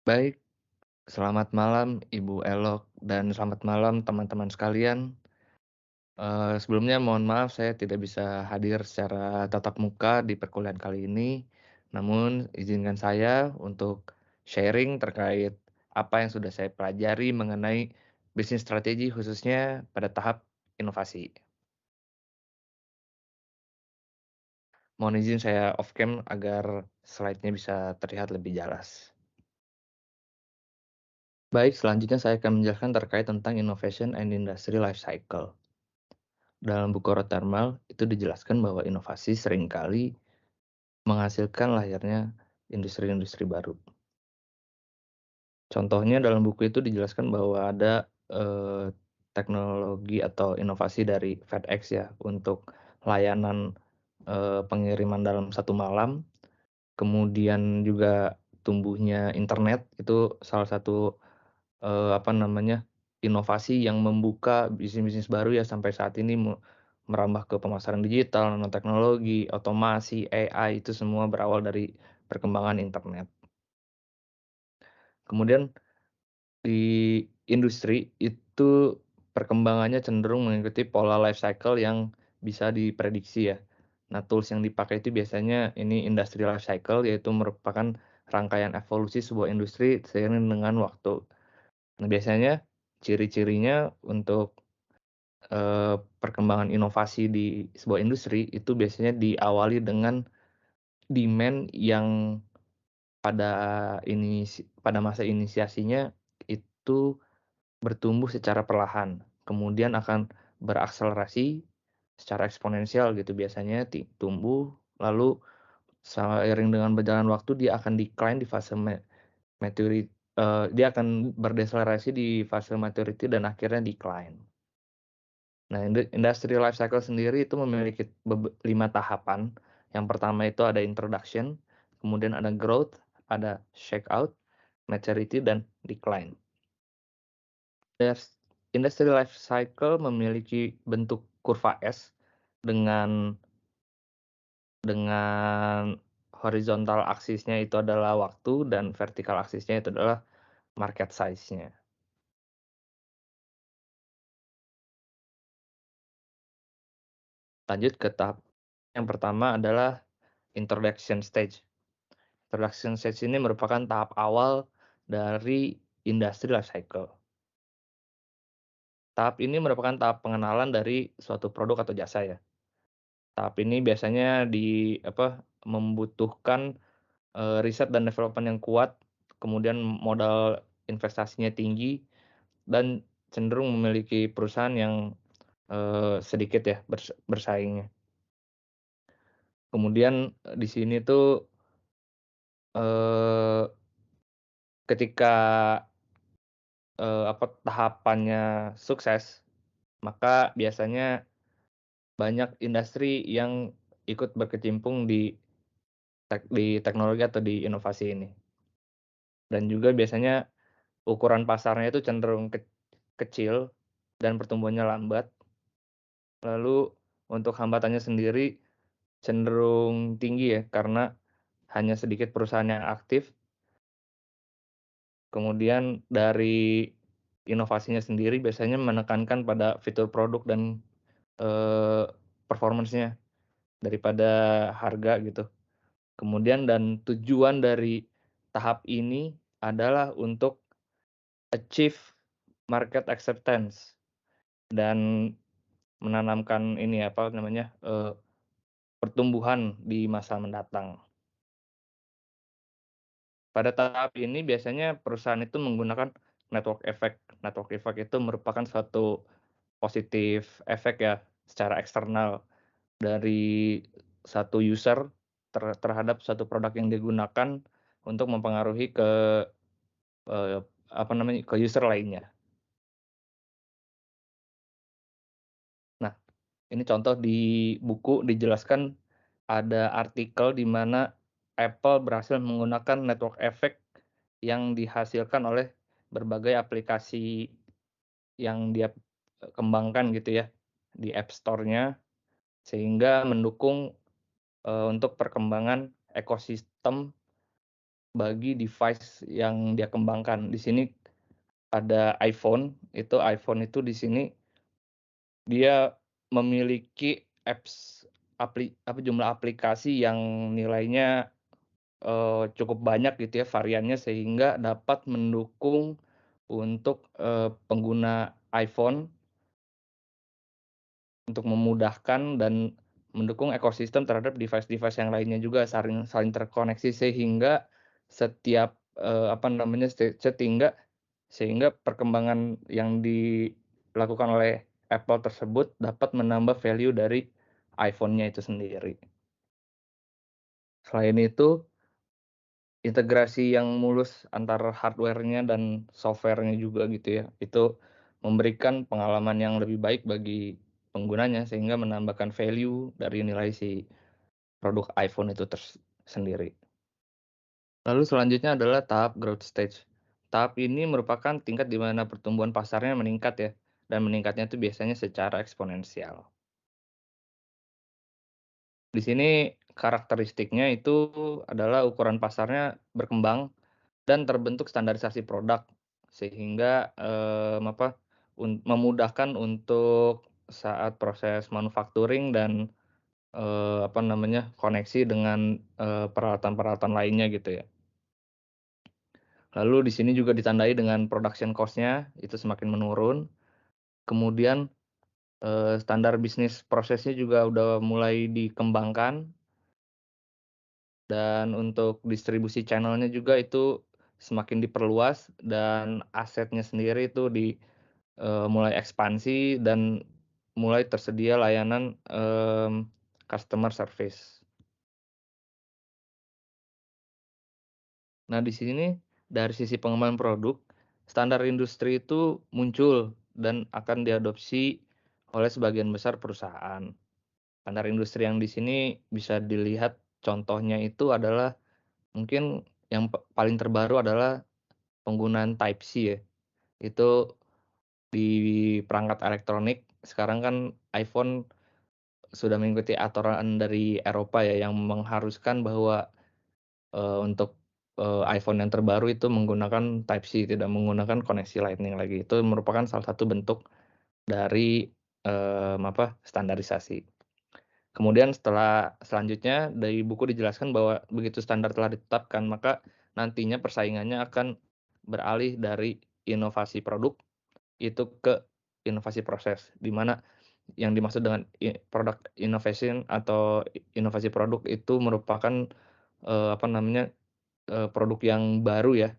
Baik, selamat malam Ibu Elok dan selamat malam teman-teman sekalian. Sebelumnya mohon maaf saya tidak bisa hadir secara tatap muka di perkuliahan kali ini. Namun izinkan saya untuk sharing terkait apa yang sudah saya pelajari mengenai bisnis strategi khususnya pada tahap inovasi. Mohon izin saya off cam agar slide-nya bisa terlihat lebih jelas. Baik, selanjutnya saya akan menjelaskan terkait tentang innovation and industry life cycle. Dalam buku Rotterdam itu dijelaskan bahwa inovasi seringkali menghasilkan lahirnya industri-industri baru. Contohnya dalam buku itu dijelaskan bahwa ada, teknologi atau inovasi dari FedEx ya untuk layanan, pengiriman dalam satu malam, kemudian juga tumbuhnya internet itu salah satu, apa namanya, inovasi yang membuka bisnis-bisnis baru ya sampai saat ini merambah ke pemasaran digital, nanoteknologi, otomasi, AI itu semua berawal dari perkembangan internet. Kemudian di industri itu perkembangannya cenderung mengikuti pola life cycle yang bisa diprediksi ya. Nah, tools yang dipakai itu biasanya ini industri life cycle yaitu merupakan rangkaian evolusi sebuah industri seiring dengan waktu. Nah, biasanya ciri-cirinya untuk, perkembangan inovasi di sebuah industri itu biasanya diawali dengan demand yang pada masa inisiasinya itu bertumbuh secara perlahan, kemudian akan berakselerasi secara eksponensial gitu biasanya tumbuh, lalu seiring dengan berjalan waktu dia akan decline di fase dia akan berdeslerasi di fase maturity dan akhirnya decline. Nah, industri life cycle sendiri itu memiliki 5 tahapan. Yang pertama itu ada introduction, kemudian ada growth, ada shakeout, maturity, dan decline. Industri life cycle memiliki bentuk kurva S dengan horizontal aksisnya itu adalah waktu dan vertikal aksisnya itu adalah market size-nya. Lanjut ke tahap yang pertama adalah introduction stage. Introduction stage ini merupakan tahap awal dari industri life cycle. Tahap ini merupakan tahap pengenalan dari suatu produk atau jasa ya. Tahap ini biasanya membutuhkan, riset dan development yang kuat, kemudian modal investasinya tinggi, dan cenderung memiliki perusahaan yang, sedikit ya bersaingnya. Kemudian, di sini tuh, eee, ketika, tahapannya sukses, maka biasanya banyak industri yang ikut berkecimpung di teknologi atau di inovasi ini. Dan juga biasanya ukuran pasarnya itu cenderung kecil dan pertumbuhannya lambat. Lalu untuk hambatannya sendiri cenderung tinggi ya, karena hanya sedikit perusahaan yang aktif. Kemudian dari inovasinya sendiri biasanya menekankan pada fitur produk dan, eee, performance-nya daripada harga gitu. Kemudian dan tujuan dari tahap ini adalah untuk achieve market acceptance dan menanamkan ini apa namanya, pertumbuhan di masa mendatang. Pada tahap ini biasanya perusahaan itu menggunakan network effect. Network effect itu merupakan suatu positif efek ya secara eksternal dari satu user terhadap suatu produk yang digunakan untuk mempengaruhi eee, ke user lainnya. Nah, ini contoh di buku dijelaskan ada artikel di mana Apple berhasil menggunakan network effect yang dihasilkan oleh berbagai aplikasi yang dia, kembangkan gitu ya di App Store-nya, sehingga mendukung, untuk perkembangan ekosistem bagi device yang dia kembangkan. Di sini ada iPhone itu di sini dia memiliki jumlah aplikasi yang nilainya, cukup banyak gitu ya variannya sehingga dapat mendukung untuk, pengguna iPhone untuk memudahkan dan mendukung ekosistem terhadap device-device yang lainnya juga saling saling terkoneksi sehingga setiap, apa namanya, sehingga perkembangan yang dilakukan oleh Apple tersebut dapat menambah value dari iPhone-nya itu sendiri. Selain itu, integrasi yang mulus antara hardware-nya dan software-nya juga gitu ya, itu memberikan pengalaman yang lebih baik bagi penggunanya sehingga menambahkan value dari nilai si produk iPhone itu sendiri. Lalu selanjutnya adalah tahap growth stage. Tahap ini merupakan tingkat di mana pertumbuhan pasarnya meningkat ya, dan meningkatnya itu biasanya secara eksponensial. Di sini karakteristiknya itu adalah ukuran pasarnya berkembang dan terbentuk standarisasi produk, sehingga, memudahkan untuk saat proses manufacturing dan, apa namanya, koneksi dengan, peralatan-peralatan lainnya gitu ya. Lalu di sini juga ditandai dengan production cost-nya itu semakin menurun, kemudian, standar bisnis prosesnya juga udah mulai dikembangkan, dan untuk distribusi channel-nya juga itu semakin diperluas dan asetnya sendiri itu mulai ekspansi dan mulai tersedia layanan, customer service. Nah, di sini dari sisi pengembangan produk, standar industri itu muncul dan akan diadopsi oleh sebagian besar perusahaan. Standar industri yang di sini bisa dilihat contohnya itu adalah mungkin yang paling terbaru adalah penggunaan Type C ya. Itu di perangkat elektronik sekarang kan iPhone sudah mengikuti aturan dari Eropa ya yang mengharuskan bahwa, untuk, iPhone yang terbaru itu menggunakan Type C, tidak menggunakan koneksi Lightning lagi. Itu merupakan salah satu bentuk dari, standarisasi. Kemudian selanjutnya dari buku dijelaskan bahwa begitu standar telah ditetapkan, maka nantinya persaingannya akan beralih dari inovasi produk itu ke inovasi proses, di mana yang dimaksud dengan product innovation atau inovasi produk itu merupakan, apa namanya, produk yang baru ya,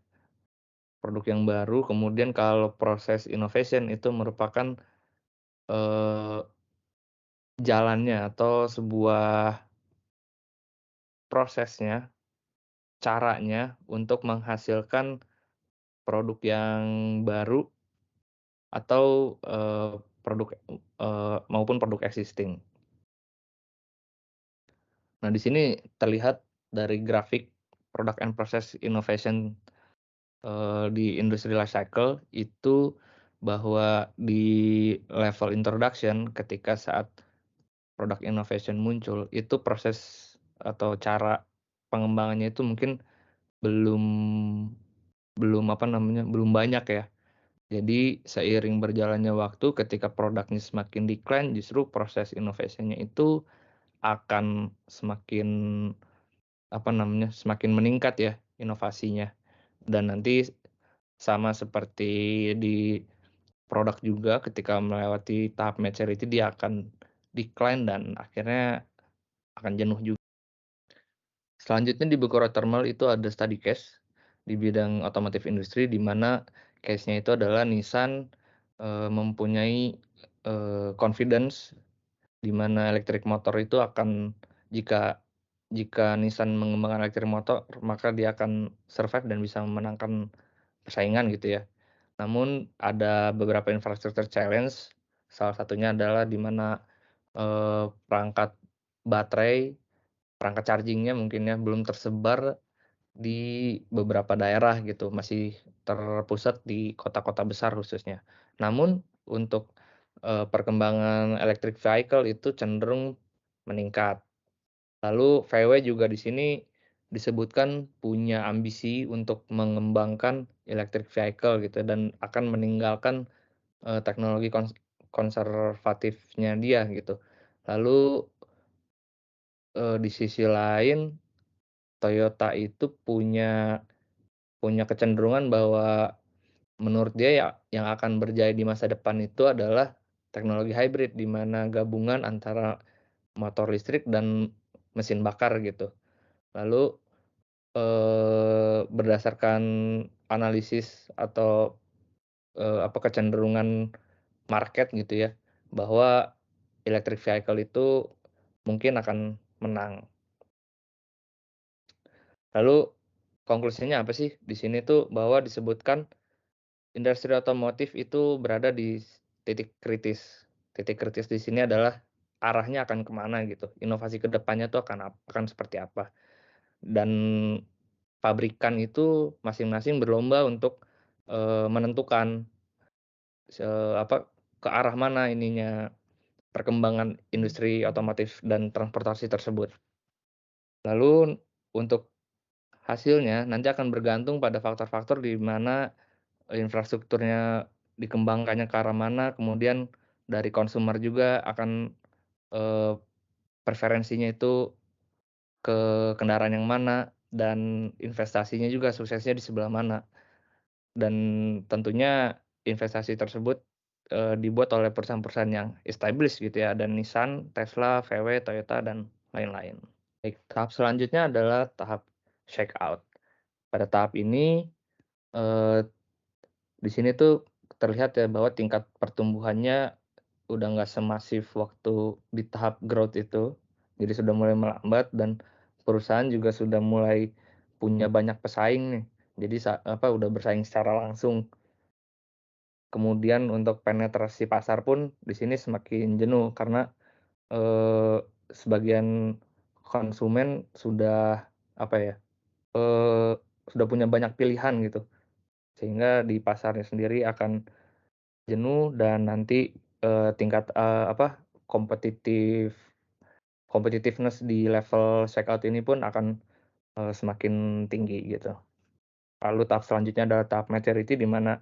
produk yang baru kemudian kalau proses innovation itu merupakan, eee, jalannya atau sebuah prosesnya, caranya untuk menghasilkan produk yang baru atau, maupun produk existing. Nah, di sini terlihat dari grafik product and process innovation, di industri life cycle itu bahwa di level introduction ketika saat product innovation muncul, itu proses atau cara pengembangannya itu mungkin belum belum apa namanya, belum banyak ya. Jadi seiring berjalannya waktu ketika produknya semakin decline justru proses innovation-nya itu akan semakin apa namanya, semakin meningkat ya inovasinya. Dan nanti sama seperti di produk juga ketika melewati tahap maturity dia akan decline dan akhirnya akan jenuh juga. Selanjutnya di buku Rothermel itu ada study case di bidang otomotif industri di mana case-nya itu adalah Nissan, mempunyai, confidence di mana elektrik motor itu akan jika jika Nissan mengembangkan elektrik motor maka dia akan survive dan bisa memenangkan persaingan gitu ya. Namun ada beberapa infrastruktur challenge, salah satunya adalah di mana, perangkat baterai, perangkat charging-nya mungkin ya belum tersebar di beberapa daerah gitu, masih terpusat di kota-kota besar khususnya. Namun untuk, perkembangan electric vehicle itu cenderung meningkat. Lalu VW juga di sini disebutkan punya ambisi untuk mengembangkan electric vehicle gitu dan akan meninggalkan, teknologi konservatifnya dia gitu. Lalu, di sisi lain Toyota itu punya kecenderungan bahwa menurut dia ya yang akan berjaya di masa depan itu adalah teknologi hybrid, di mana gabungan antara motor listrik dan mesin bakar gitu. Lalu, berdasarkan analisis atau, kecenderungan market gitu ya, bahwa electric vehicle itu mungkin akan menang. Lalu konklusinya apa sih? Di sini tuh bahwa disebutkan industri otomotif itu berada di titik kritis. Titik kritis di sini adalah arahnya akan kemana gitu, inovasi ke depannya tuh akan seperti apa. Dan pabrikan itu masing-masing berlomba untuk, menentukan apa, ke arah mana ininya perkembangan industri otomotif dan transportasi tersebut. Lalu untuk hasilnya nanti akan bergantung pada faktor-faktor di mana infrastrukturnya dikembangkannya ke arah mana, kemudian dari konsumer juga akan, eee, preferensinya itu ke kendaraan yang mana, dan investasinya juga suksesnya di sebelah mana. Dan tentunya investasi tersebut, dibuat oleh perusahaan-perusahaan yang established gitu ya, ada Nissan, Tesla, VW, Toyota, dan lain-lain. Baik, tahap selanjutnya adalah tahap shake out. Pada tahap ini, eee, di sini tuh terlihat ya bahwa tingkat pertumbuhannya udah nggak semasif waktu di tahap growth itu. Jadi sudah mulai melambat dan perusahaan juga sudah mulai punya banyak pesaing nih. Jadi udah bersaing secara langsung. Kemudian untuk penetrasi pasar pun di sini semakin jenuh karena, sebagian konsumen sudah, apa ya, eee, sudah punya banyak pilihan gitu. Sehingga di pasarnya sendiri akan jenuh dan nanti, tingkat, competitiveness di level checkout ini pun akan, semakin tinggi gitu. Lalu tahap selanjutnya adalah tahap maturity di mana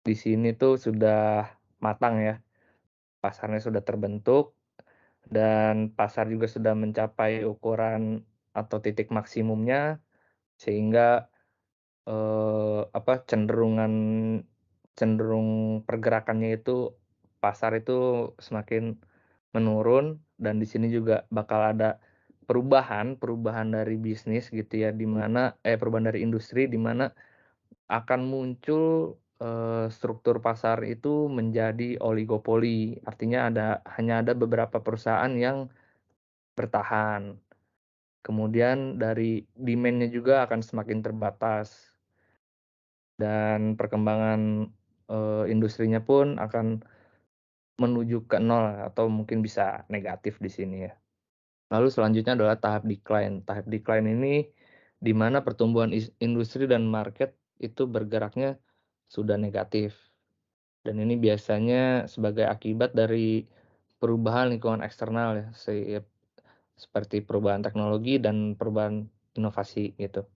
di sini tuh sudah matang ya, pasarnya sudah terbentuk dan pasar juga sudah mencapai ukuran atau titik maksimumnya sehingga, cenderungan cenderung pergerakannya itu pasar itu semakin menurun dan di sini juga bakal ada perubahan dari bisnis gitu ya, perubahan dari industri di mana akan muncul, struktur pasar itu menjadi oligopoli. Artinya hanya ada beberapa perusahaan yang bertahan. Kemudian dari demand-nya juga akan semakin terbatas dan perkembangan, industrinya pun akan menuju ke nol atau mungkin bisa negatif di sini ya. Lalu selanjutnya adalah tahap decline. Tahap decline ini di mana pertumbuhan industri dan market itu bergeraknya sudah negatif. Dan ini biasanya sebagai akibat dari perubahan lingkungan eksternal ya, seperti perubahan teknologi dan perubahan inovasi gitu.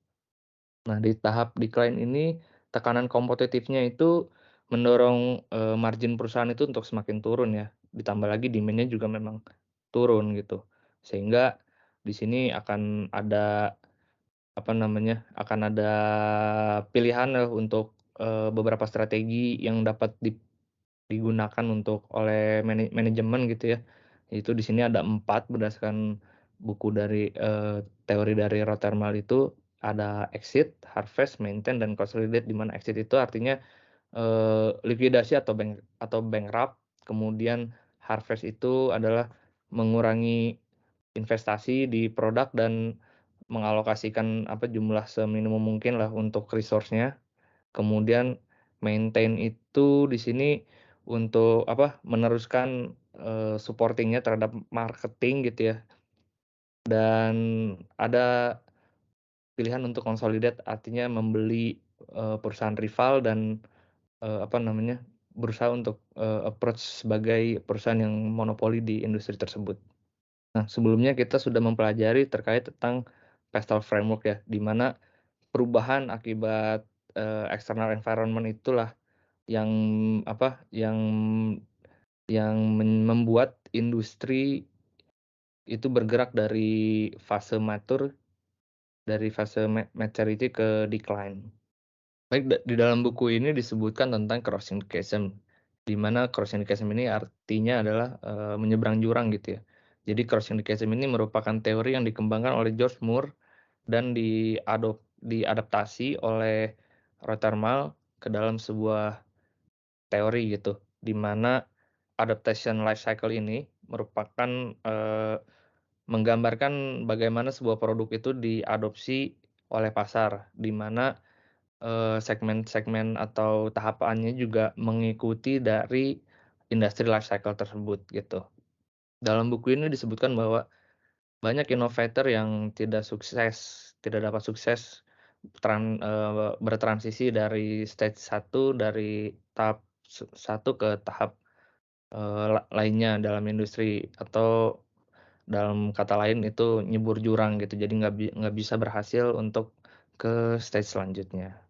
Nah, di tahap decline ini tekanan kompetitifnya itu mendorong, margin perusahaan itu untuk semakin turun ya, ditambah lagi demand-nya juga memang turun gitu. Sehingga di sini akan ada, akan ada pilihan ya untuk, beberapa strategi yang dapat digunakan oleh manajemen gitu ya. Itu di sini ada 4 berdasarkan buku dari, teori dari Rothermel itu, ada exit, harvest, maintain, dan consolidate, di mana exit itu artinya, likuidasi atau bankrupt, kemudian harvest itu adalah mengurangi investasi di produk dan mengalokasikan, jumlah seminimum mungkin lah untuk resource-nya. Kemudian maintain itu di sini untuk meneruskan, supporting-nya terhadap marketing gitu ya, dan ada pilihan untuk consolidate artinya membeli, perusahaan rival dan, berusaha untuk, approach sebagai perusahaan yang monopoli di industri tersebut. Nah, sebelumnya kita sudah mempelajari terkait tentang Pestal Framework ya, di mana perubahan akibat, external environment itulah yang apa, yang membuat industri itu bergerak dari fase mature, dari fase maturity ke decline. Baik, di dalam buku ini disebutkan tentang crossing chasm, di mana crossing chasm ini artinya adalah, menyeberang jurang gitu ya. Jadi crossing chasm ini merupakan teori yang dikembangkan oleh George Moore dan diadaptasi oleh Rothermel ke dalam sebuah teori gitu, di mana adaptation life cycle ini merupakan, menggambarkan bagaimana sebuah produk itu diadopsi oleh pasar, di mana, segmen-segmen atau tahapannya juga mengikuti dari industri life cycle tersebut gitu. Dalam buku ini disebutkan bahwa banyak innovator yang tidak dapat sukses bertransisi dari stage satu dari tahap satu ke tahap, lainnya dalam industri, atau dalam kata lain itu nyebur jurang gitu, jadi nggak bisa berhasil untuk ke stage selanjutnya.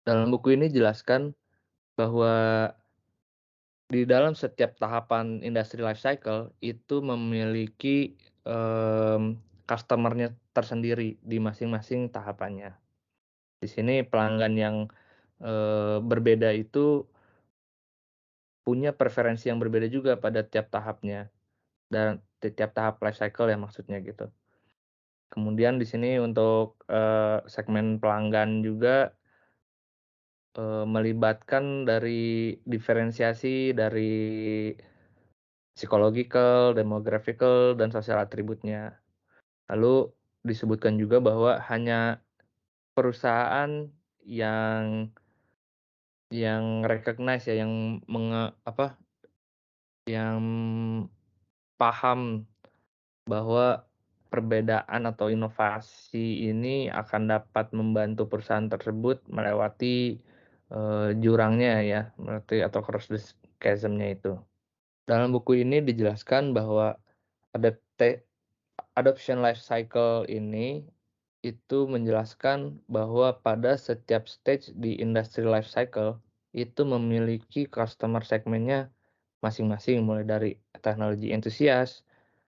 Dalam buku ini dijelaskan bahwa di dalam setiap tahapan industri life cycle itu memiliki, customer-nya tersendiri di masing-masing tahapannya. Di sini pelanggan yang, berbeda itu punya preferensi yang berbeda juga pada tiap tahapnya, dan tiap tahap life cycle ya maksudnya gitu. Kemudian di sini untuk, segmen pelanggan juga, melibatkan dari diferensiasi dari psychological, demographical, dan sosial atributnya. Lalu disebutkan juga bahwa hanya perusahaan yang recognize ya, yang paham bahwa perbedaan atau inovasi ini akan dapat membantu perusahaan tersebut melewati, jurangnya ya, melewati atau cross the chasm-nya itu. Dalam buku ini dijelaskan bahwa adapte adoption life cycle ini itu menjelaskan bahwa pada setiap stage di industri life cycle itu memiliki customer segmennya masing-masing, mulai dari teknologi enthusiast,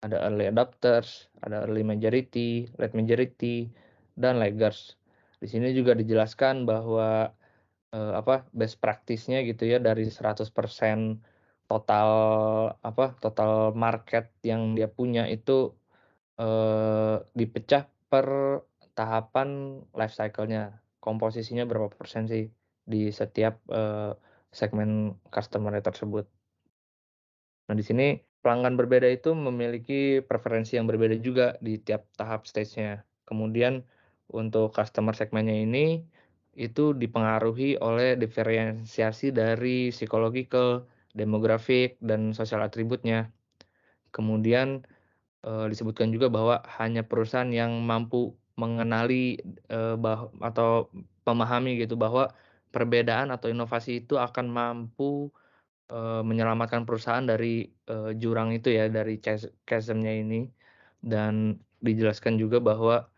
ada early adopters, ada early majority, late majority, dan laggers. Di sini juga dijelaskan bahwa, best practice-nya gitu ya, dari 100% total total market yang dia punya itu, dipecah per tahapan life cycle-nya. Komposisinya berapa persen sih di setiap, segmen customer-nya tersebut. Nah, di sini pelanggan berbeda itu memiliki preferensi yang berbeda juga di tiap tahap stage-nya. Kemudian untuk customer segmennya ini, itu dipengaruhi oleh diferensiasi dari psychological, demographic, dan sosial atributnya. Kemudian, disebutkan juga bahwa hanya perusahaan yang mampu mengenali, atau memahami gitu bahwa perbedaan atau inovasi itu akan mampu menyelamatkan perusahaan dari, jurang itu ya, dari chasm-nya ini, dan dijelaskan juga bahwa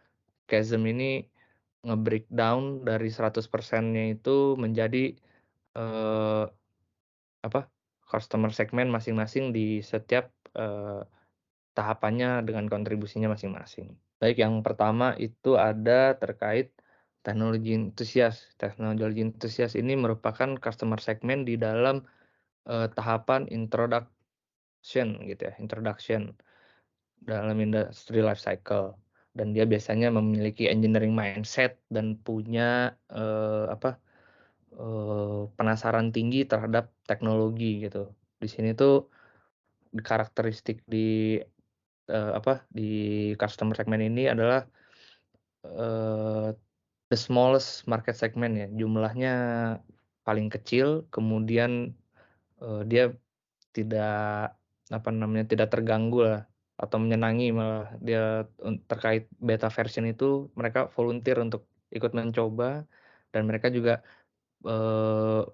chasm ini nge-breakdown dari 100%-nya itu menjadi, eee, apa, customer segmen masing-masing di setiap, tahapannya dengan kontribusinya masing-masing. Baik, yang pertama itu ada terkait teknologi enthusiast. Teknologi enthusiast ini merupakan customer segmen di dalam, tahapan introduction dalam industri life cycle, dan dia biasanya memiliki engineering mindset dan punya, penasaran tinggi terhadap teknologi gitu. Di sini tuh karakteristik di customer segment ini adalah, eee, the smallest market segment ya, jumlahnya paling kecil, kemudian, dia tidak, tidak terganggu lah atau menyenangi, malah dia terkait beta version itu mereka volunteer untuk ikut mencoba, dan mereka juga, eee,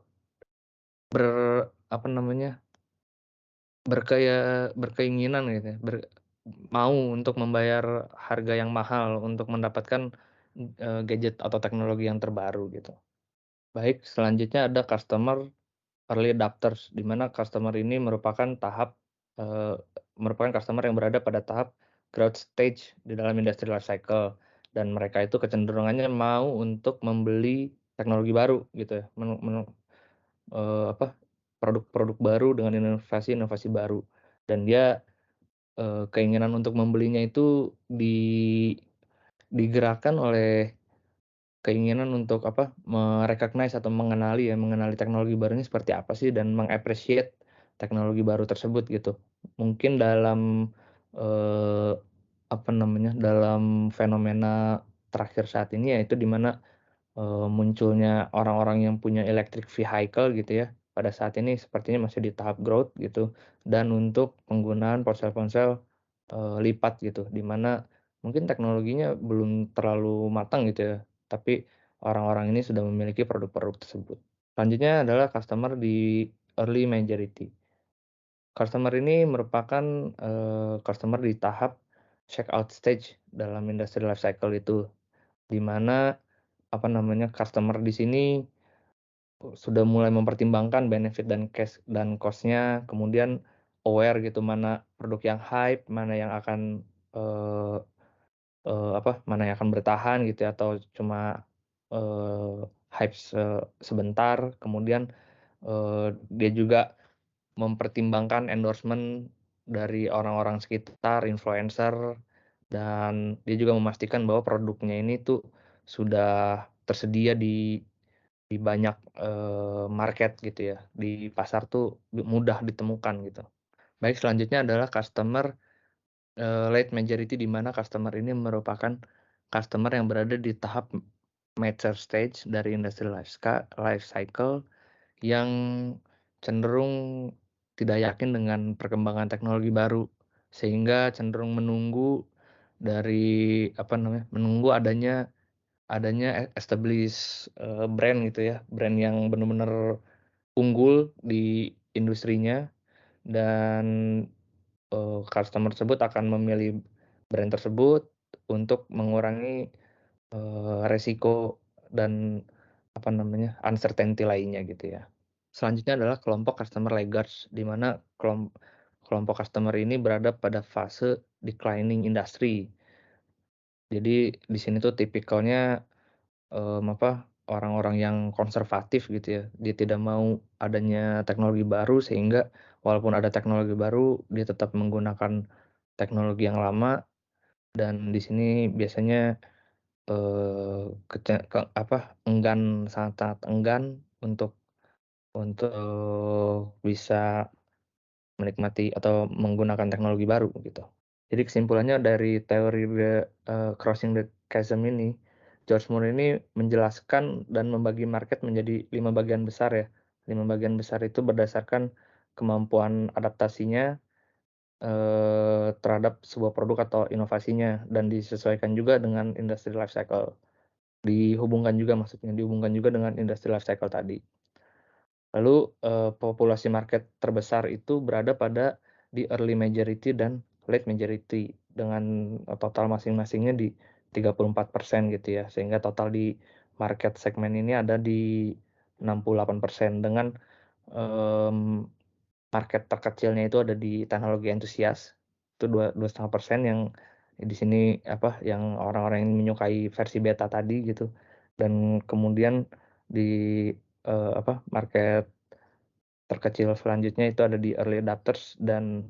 ber apa namanya, berkeinginan gitu ya, mau untuk membayar harga yang mahal untuk mendapatkan, gadget atau teknologi yang terbaru gitu. Baik, selanjutnya ada customer early adopters, di mana customer ini eee, merupakan customer yang berada pada tahap growth stage di dalam industri life cycle, dan mereka itu kecenderungannya mau untuk membeli teknologi baru gitu ya, menu menu apa, produk-produk baru dengan inovasi-inovasi baru. Dan dia, keinginan untuk membelinya itu digerakkan oleh keinginan untuk apa, atau mengenali teknologi baru ini seperti apa sih dan meng-appreciate teknologi baru tersebut gitu. Mungkin dalam, eee, apa namanya, dalam fenomena terakhir saat ini yaitu di mana, munculnya orang-orang yang punya electric vehicle gitu ya, pada saat ini sepertinya masih di tahap growth gitu, dan untuk penggunaan ponsel-ponsel, lipat gitu, di mana mungkin teknologinya belum terlalu matang gitu ya, tapi orang-orang ini sudah memiliki produk-produk tersebut. Selanjutnya adalah customer di early majority. Customer ini merupakan, customer di tahap checkout stage dalam industri life cycle itu, di mana, apa namanya, customer di sini sudah mulai mempertimbangkan benefit dan cost-nya, kemudian aware gitu mana produk yang hype, mana yang akan, eee mana yang akan bertahan gitu ya atau cuma, hype sebentar, kemudian, dia juga mempertimbangkan endorsement dari orang-orang sekitar, influencer, dan dia juga memastikan bahwa produknya ini tuh sudah tersedia di banyak, market gitu ya, di pasar tuh mudah ditemukan gitu. Baik, selanjutnya adalah customer, late majority, di mana customer ini merupakan customer yang berada di tahap mature stage dari industri life cycle yang cenderung tidak yakin dengan perkembangan teknologi baru, sehingga cenderung menunggu menunggu adanya adanya establish, brand gitu ya, brand yang benar-benar unggul di industrinya, dan, customer tersebut akan memilih brand tersebut untuk mengurangi, resiko dan, uncertainty lainnya gitu ya. Selanjutnya adalah kelompok customer laggards, di mana kelompok customer ini berada pada fase declining industry. Jadi di sini tuh tipikalnya, orang-orang yang konservatif gitu ya. Dia tidak mau adanya teknologi baru, sehingga walaupun ada teknologi baru, dia tetap menggunakan teknologi yang lama, dan di sini biasanya, sangat-sangat enggan untuk bisa menikmati atau menggunakan teknologi baru gitu. Jadi kesimpulannya dari teori crossing the chasm ini, George Moore ini menjelaskan dan membagi market menjadi 5 bagian besar ya. 5 bagian besar itu berdasarkan kemampuan adaptasinya, terhadap sebuah produk atau inovasinya, dan disesuaikan juga dengan industry life cycle. Dihubungkan juga dengan industry life cycle tadi. Lalu, populasi market terbesar itu berada di early majority dan late majority dengan, total masing-masingnya di 34% gitu ya, sehingga total di market segmen ini ada di 68%, dengan, mmm, market terkecilnya itu ada di teknologi entusias, itu 2,5%, yang di sini yang orang-orang yang menyukai versi beta tadi gitu, dan kemudian di, market terkecil selanjutnya itu ada di early adopters dan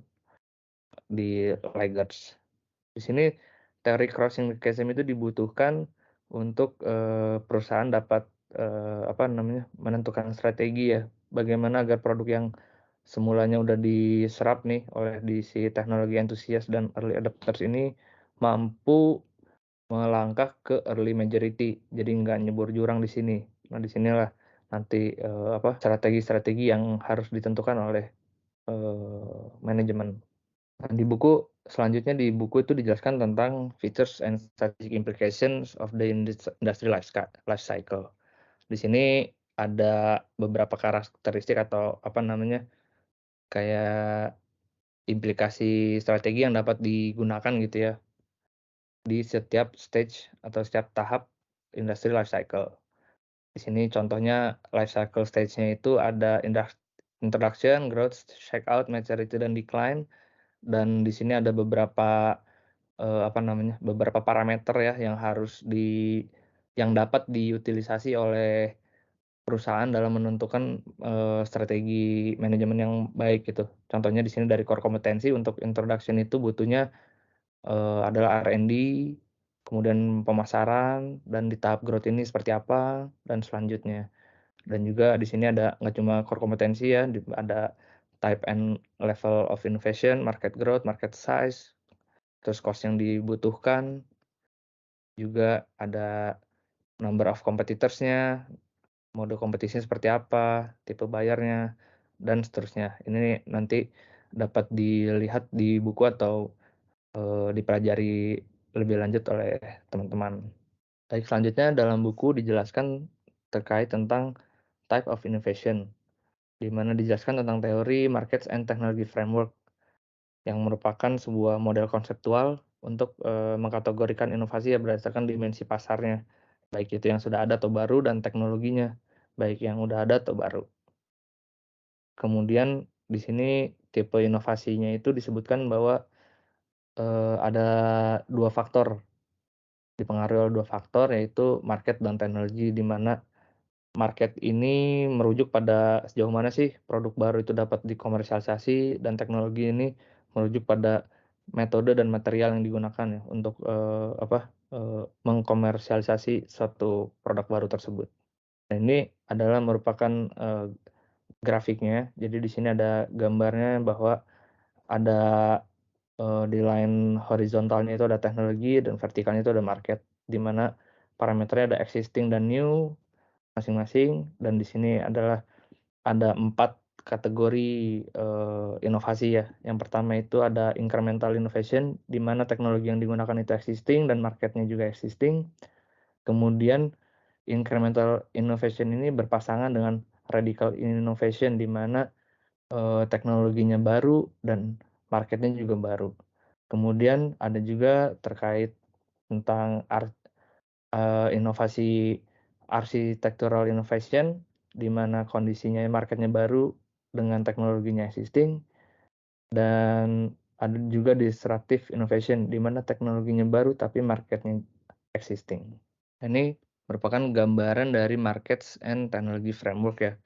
di laggards. Di sini teori crossing the chasm itu dibutuhkan untuk, perusahaan dapat, menentukan strategi ya, bagaimana agar produk yang semulanya udah diserap nih oleh di si teknologi entusias dan early adopters ini mampu melangkah ke early majority, jadi nggak nyebur jurang di sini. Nah, di sinilah nanti, strategi-strategi yang harus ditentukan oleh, manajemen. Nah, di buku itu dijelaskan tentang features and strategic implications of the industry life cycle. Di sini ada beberapa karakteristik atau kayak implikasi strategi yang dapat digunakan gitu ya, di setiap stage atau setiap tahap industri life cycle. Di sini contohnya life cycle stage-nya itu ada introduction, growth, shakeout, maturity, dan decline. Dan di sini ada beberapa, beberapa parameter ya yang dapat diutilisasi oleh perusahaan dalam menentukan, strategi manajemen yang baik gitu. Contohnya di sini dari core kompetensi untuk introduction itu butuhnya, adalah R&D, kemudian pemasaran, dan di tahap growth ini seperti apa, dan selanjutnya. Dan juga di sini ada nggak cuma core kompetensi ya, ada type and level of innovation, market growth, market size, terus cost yang dibutuhkan, juga ada number of competitors-nya, mode kompetisinya seperti apa, tipe buyer-nya, dan seterusnya. Ini nanti dapat dilihat di buku atau, dipelajari lebih lanjut oleh teman-teman. Baik, selanjutnya dalam buku dijelaskan terkait tentang type of innovation, di mana dijelaskan tentang teori markets and technology framework yang merupakan sebuah model konseptual untuk, mengkategorikan inovasi ya berdasarkan dimensi pasarnya, baik itu yang sudah ada atau baru dan teknologinya, baik yang udah ada atau baru. Kemudian di sini tipe inovasinya itu disebutkan bahwa, ada 2 faktor, dipengaruhi oleh 2 faktor yaitu market dan teknologi, di mana market ini merujuk pada sejauh mana sih produk baru itu dapat dikomersialisasi, dan teknologi ini merujuk pada metode dan material yang digunakan ya untuk, mengkomersialisasi suatu produk baru tersebut. Nah, ini adalah merupakan, grafiknya. Jadi di sini ada gambarnya bahwa ada, di line horizontalnya itu ada teknologi dan vertikalnya itu ada market, di mana parameternya ada existing dan new masing-masing, dan di sini ada 4 kategori, inovasi ya. Yang pertama itu ada incremental innovation, di mana teknologi yang digunakan itu existing dan marketnya juga existing. Kemudian incremental innovation ini berpasangan dengan radical innovation, di mana, teknologinya baru dan marketnya juga baru. Kemudian ada juga terkait tentang inovasi architectural innovation, di mana kondisinya marketnya baru dengan teknologinya existing, dan ada juga disruptive innovation, di mana teknologinya baru tapi marketnya existing. Ini merupakan gambaran dari markets and technology framework ya.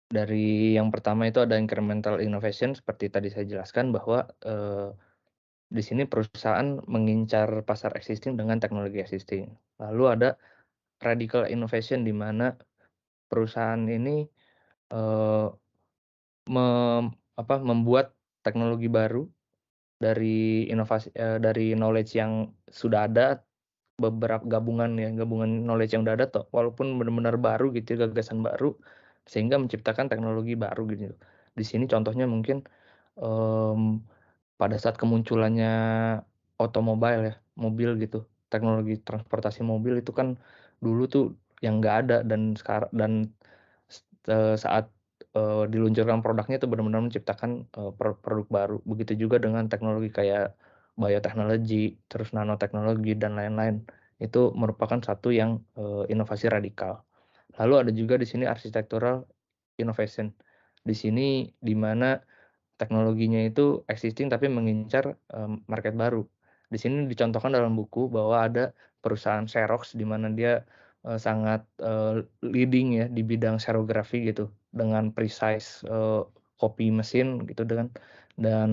Dari yang pertama itu ada incremental innovation, seperti tadi saya jelaskan bahwa, di sini perusahaan mengincar pasar existing dengan teknologi existing. Lalu ada radical innovation, di mana perusahaan ini, eee, membuat teknologi baru dari knowledge yang sudah ada, gabungan knowledge yang udah ada walaupun benar-benar baru gitu ya, gagasan baru, sehingga menciptakan teknologi baru gitu. Di sini contohnya mungkin, mmm, pada saat kemunculannya otomobile ya, mobil gitu, teknologi transportasi mobil itu kan dulu tuh yang nggak ada, dan saat, diluncurkan produknya itu benar-benar menciptakan, produk baru. Begitu juga dengan teknologi kayak biotechnology, terus nanoteknologi dan lain-lain. Itu merupakan satu yang, inovasi radikal. Lalu ada juga di sini architectural innovation. Di sini di mana teknologinya itu existing tapi mengincar, market baru. Di sini dicontohkan dalam buku bahwa ada perusahaan Xerox di mana dia, sangat, leading ya di bidang serografi gitu, dengan precise, copy mesin gitu, dan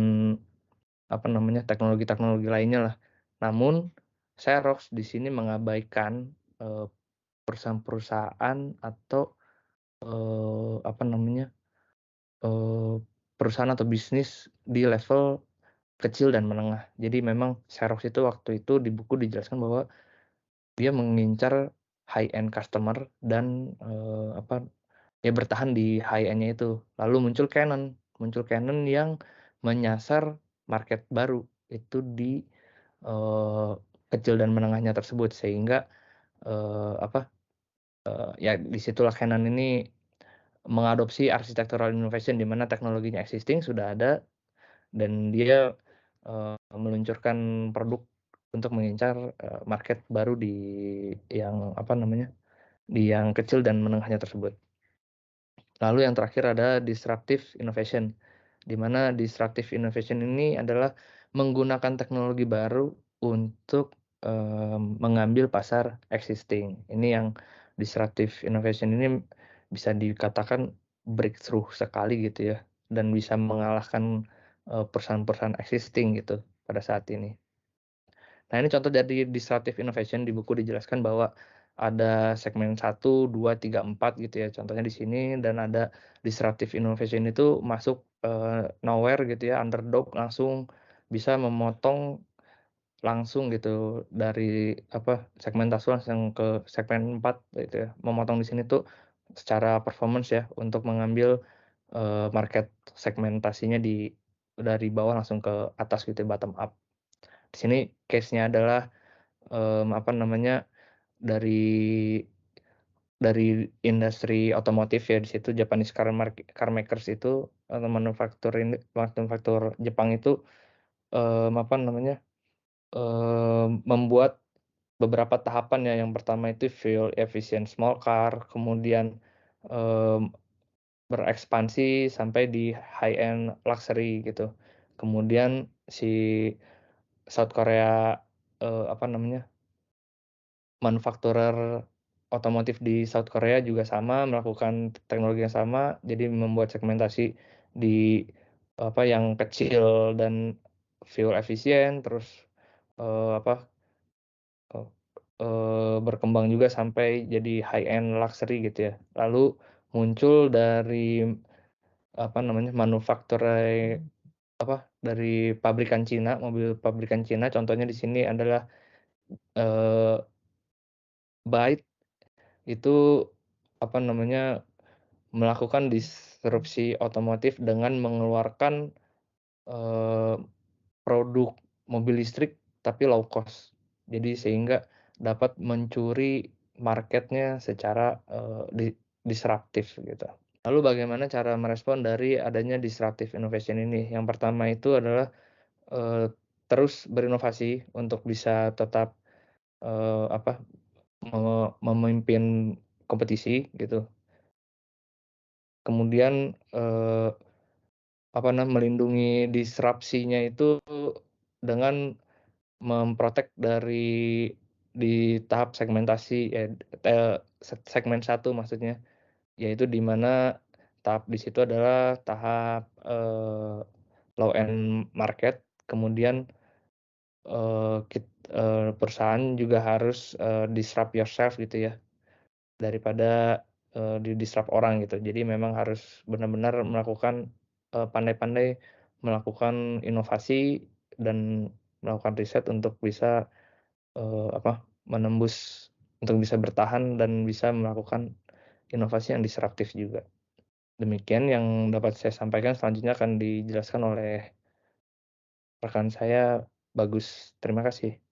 teknologi-teknologi lainnya lah. Namun Xerox di sini mengabaikan, eee, perusahaan-perusahaan atau, eee, apa namanya, eee, perusahaan atau bisnis di level kecil dan menengah. Jadi memang Xerox itu waktu itu di buku dijelaskan bahwa dia mengincar high end customer dan, ya bertahan di high end-nya itu. Lalu muncul Canon yang menyasar market baru, itu di, eee, kecil dan menengahnya tersebut, sehingga, eee, apa, ya disitulah Canon ini mengadopsi architectural innovation, di mana teknologinya existing sudah ada, dan dia, meluncurkan produk untuk mengincar, market baru di yang, apa namanya, di yang kecil dan menengahnya tersebut. Lalu yang terakhir ada disruptive innovation, di mana disruptive innovation ini adalah menggunakan teknologi baru untuk, mengambil pasar existing. Ini yang disruptive innovation ini bisa dikatakan breakthrough sekali gitu ya, dan bisa mengalahkan, perusahaan-perusahaan existing gitu pada saat ini. Nah, ini contoh dari disruptive innovation di buku dijelaskan bahwa ada segmen 1, 2, 3, 4 gitu ya, contohnya di sini dan ada disruptive innovation itu masuk, nowhere gitu ya, underdog langsung bisa memotong langsung gitu dari apa, segmentasi langsung ke segmen 4 gitu ya. Memotong di sini tuh secara performance ya untuk mengambil, market segmentasinya dari bawah langsung ke atas gitu ya, bottom up. Di sini case-nya adalah apa namanya, dari industri otomotif ya, di situ Japanese car makers itu, manufaktur Jepang itu, apa namanya, membuat beberapa tahapan ya, yang pertama itu fuel efficient small car, kemudian, mmm, berekspansi sampai di high end luxury gitu. Kemudian si South Korea, apa namanya, manufakturer otomotif di South Korea juga sama, melakukan teknologi yang sama, jadi membuat segmentasi di, apa, yang kecil dan fuel efisien, terus, apa, eee berkembang juga sampai jadi high end luxury gitu ya. Lalu muncul dari, apa namanya, apa, dari pabrikan Cina, mobil pabrikan Cina, contohnya di sini adalah, eee, BYD. Itu, apa namanya, melakukan disrupsi otomotif dengan mengeluarkan, eee, produk mobil listrik tapi low cost. Jadi sehingga dapat mencuri marketnya secara, disruptif gitu. Lalu bagaimana cara merespon dari adanya disruptive innovation ini? Yang pertama itu adalah, eee, terus berinovasi untuk bisa tetap, apa, memimpin kompetisi gitu. Kemudian, apa melindungi disrupsinya itu dengan dari di tahap segmentasi segmen 1 maksudnya, yaitu di mana tahap di situ adalah tahap, low end market, kemudian, perusahaan juga harus, disrupt yourself gitu ya. Daripada, di-disrupt orang gitu. Jadi memang harus benar-benar melakukan, pandai-pandai melakukan inovasi dan melakukan riset untuk bisa, apa, menembus untuk bisa bertahan dan bisa melakukan inovasi yang disruptif juga. Demikian yang dapat saya sampaikan, selanjutnya akan dijelaskan oleh rekan saya, Bagus. Terima kasih.